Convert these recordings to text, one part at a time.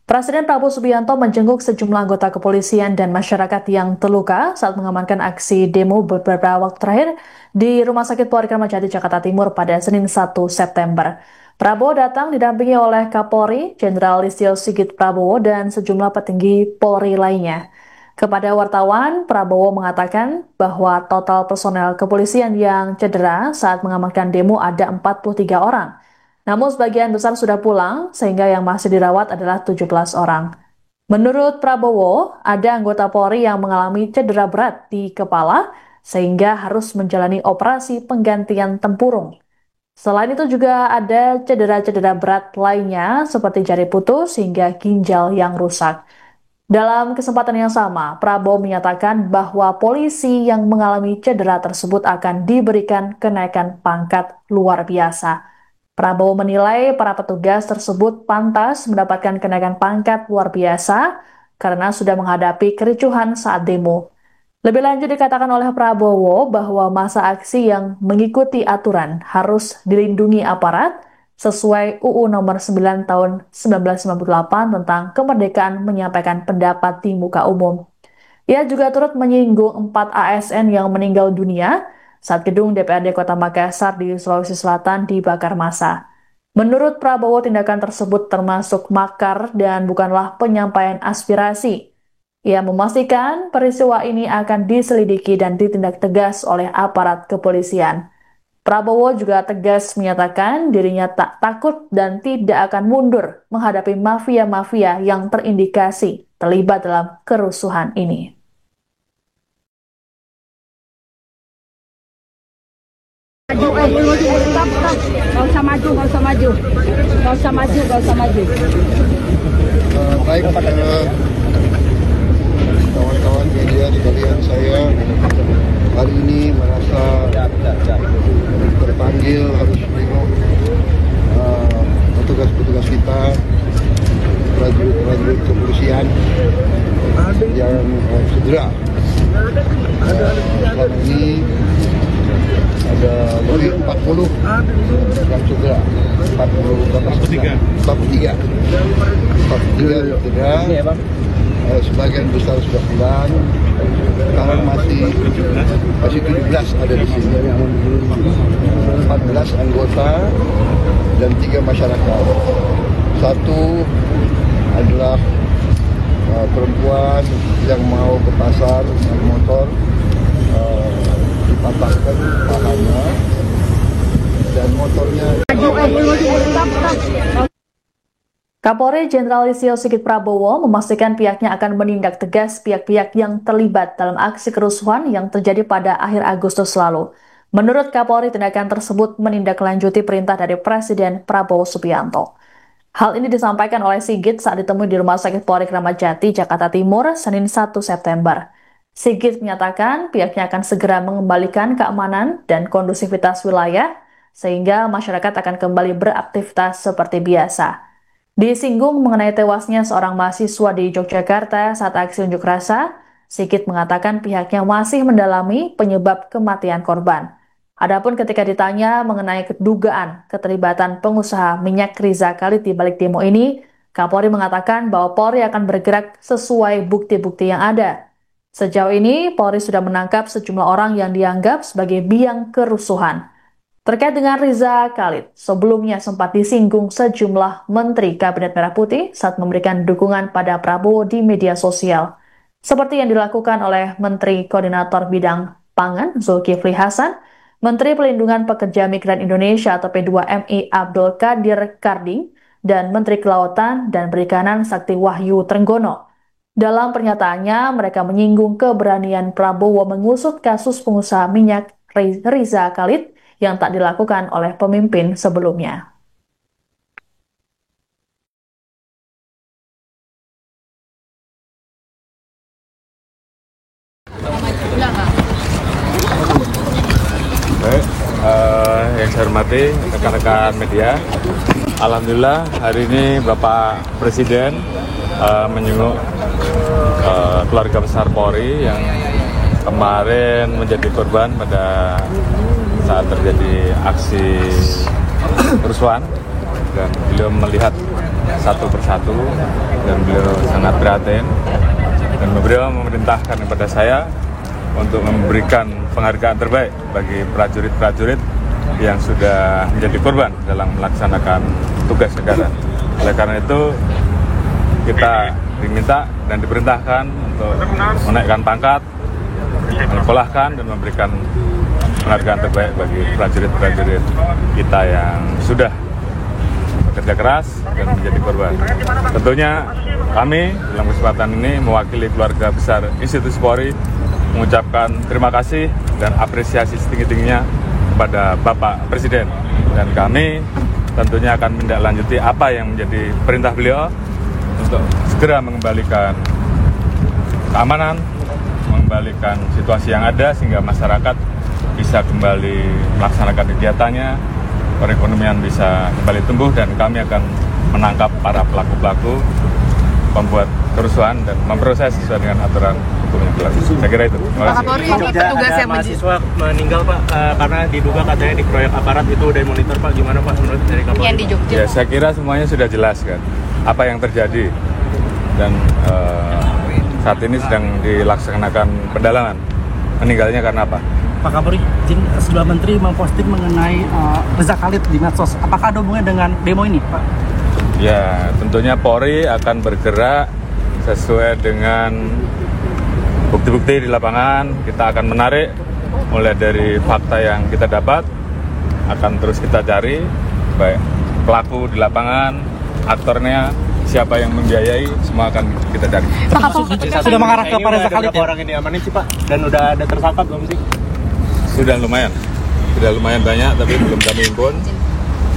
Presiden Prabowo Subianto menjenguk sejumlah anggota kepolisian dan masyarakat yang terluka saat mengamankan aksi demo beberapa waktu terakhir di Rumah Sakit Polri Kramat Jati, Jakarta Timur pada Senin 1 September. Prabowo datang didampingi oleh Kapolri, Jenderal Listio Sigit Prabowo, dan sejumlah petinggi Polri lainnya. Kepada wartawan, Prabowo mengatakan bahwa total personel kepolisian yang cedera saat mengamankan demo ada 43 orang. Namun sebagian besar sudah pulang, sehingga yang masih dirawat adalah 17 orang. Menurut Prabowo, ada anggota Polri yang mengalami cedera berat di kepala, sehingga harus menjalani operasi penggantian tempurung. Selain itu juga ada cedera-cedera berat lainnya, seperti jari putus hingga ginjal yang rusak. Dalam kesempatan yang sama, Prabowo menyatakan bahwa polisi yang mengalami cedera tersebut akan diberikan kenaikan pangkat luar biasa. Prabowo menilai para petugas tersebut pantas mendapatkan kenaikan pangkat luar biasa karena sudah menghadapi kericuhan saat demo. Lebih lanjut dikatakan oleh Prabowo bahwa masa aksi yang mengikuti aturan harus dilindungi aparat sesuai UU Nomor 9 Tahun 1998 tentang kemerdekaan menyampaikan pendapat di muka umum. Ia juga turut menyinggung 4 ASN yang meninggal dunia saat gedung DPRD Kota Makassar di Sulawesi Selatan dibakar massa. Menurut Prabowo, tindakan tersebut termasuk makar dan bukanlah penyampaian aspirasi. Ia memastikan peristiwa ini akan diselidiki dan ditindak tegas oleh aparat kepolisian. Prabowo juga tegas menyatakan dirinya tak takut dan tidak akan mundur menghadapi mafia-mafia yang terindikasi terlibat dalam kerusuhan ini. Gak usah maju. Baik, kawan-kawan media sekalian, saya hari ini merasa terpanggil harus menengok petugas-petugas kita, prajurit kepolisian yang cedera. Selama ini ada lebih 40 yang cedera, 43 cedera. Sebagian besar sudah pulang. Sekarang masih 17 ada di sini, 14 anggota dan 3 masyarakat. Satu adalah perempuan yang mau ke pasar naik motor, dipatahkan pahanya dan motornya. Kapolri Jenderal Listio Sigit Prabowo memastikan pihaknya akan menindak tegas pihak-pihak yang terlibat dalam aksi kerusuhan yang terjadi pada akhir Agustus lalu. Menurut Kapolri, tindakan tersebut menindaklanjuti perintah dari Presiden Prabowo Subianto. Hal ini disampaikan oleh Sigit saat ditemui di Rumah Sakit Polri Kramat Jati, Jakarta Timur, Senin 1 September. Sigit menyatakan pihaknya akan segera mengembalikan keamanan dan kondusivitas wilayah, sehingga masyarakat akan kembali beraktivitas seperti biasa. Disinggung mengenai tewasnya seorang mahasiswa di Yogyakarta saat aksi unjuk rasa, Sigit mengatakan pihaknya masih mendalami penyebab kematian korban. Adapun ketika ditanya mengenai kedugaan keterlibatan pengusaha minyak Riza Khalid di balik demo ini, Kapolri mengatakan bahwa Polri akan bergerak sesuai bukti-bukti yang ada. Sejauh ini, Polri sudah menangkap sejumlah orang yang dianggap sebagai biang kerusuhan. Terkait dengan Riza Khalid, sebelumnya sempat disinggung sejumlah menteri Kabinet Merah Putih saat memberikan dukungan pada Prabowo di media sosial. Seperti yang dilakukan oleh Menteri Koordinator Bidang Pangan Zulkifli Hasan, Menteri Pelindungan Pekerja Migran Indonesia atau P2MI Abdul Qadir Karding, dan Menteri Kelautan dan Perikanan Sakti Wahyu Trenggono. Dalam pernyataannya, mereka menyinggung keberanian Prabowo mengusut kasus pengusaha minyak Riza Khalid yang tak dilakukan oleh pemimpin sebelumnya. Baik, yang saya hormati rekan-rekan media, alhamdulillah hari ini Bapak Presiden menyenguk keluarga besar Polri yang kemarin menjadi korban pada saat terjadi aksi kerusuhan, dan beliau melihat satu persatu dan beliau sangat prihatin dan beliau memerintahkan kepada saya untuk memberikan penghargaan terbaik bagi prajurit-prajurit yang sudah menjadi korban dalam melaksanakan tugas negara. Oleh karena itu kita diminta dan diperintahkan untuk menaikkan pangkat, menyekolahkan dan memberikan penghargaan terbaik bagi prajurit-prajurit kita yang sudah bekerja keras dan menjadi korban. Tentunya kami dalam kesempatan ini mewakili keluarga besar institusi Polri mengucapkan terima kasih dan apresiasi setinggi-tingginya kepada Bapak Presiden, dan kami tentunya akan menindaklanjuti apa yang menjadi perintah beliau untuk segera mengembalikan keamanan, mengembalikan situasi yang ada sehingga masyarakat bisa kembali melaksanakan kegiatannya, perekonomian bisa kembali tumbuh, dan kami akan menangkap para pelaku-pelaku pembuat kerusuhan dan memproses sesuai dengan aturan hukum yang berlaku. Saya kira itu. Pak Kapolri, ini petugas yang mahasiswa meninggal Pak karena diduga katanya dikeroyok aparat, itu udah monitor Pak, gimana Pak menurut dari Kapolri? Yang di Jogja. Ya, saya kira semuanya sudah jelas kan apa yang terjadi, dan saat ini sedang dilaksanakan pendalaman. Meninggalnya karena apa? Pak Kapolri, sejumlah menteri memposting mengenai Reza Khalid di medsos. Apakah ada hubungannya dengan demo ini, Pak? Ya, tentunya Polri akan bergerak sesuai dengan bukti-bukti di lapangan. Kita akan menarik mulai dari fakta yang kita dapat, akan terus kita cari baik pelaku di lapangan, aktornya, siapa yang membiayai, semua akan kita cari. Sudah mengarah ke Pak Reza Khalid ya? Orang ini amanin sih Pak, dan udah ada tersangka belum sih? Sudah lumayan banyak, tapi belum kami impun.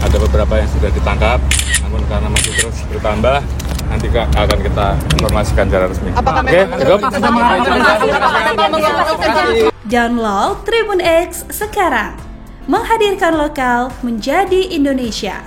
Ada beberapa yang sudah ditangkap, namun karena masih terus bertambah, nanti akan kita informasikan secara resmi. Oke, cukup. Download Tribun X sekarang, menghadirkan lokal menjadi Indonesia.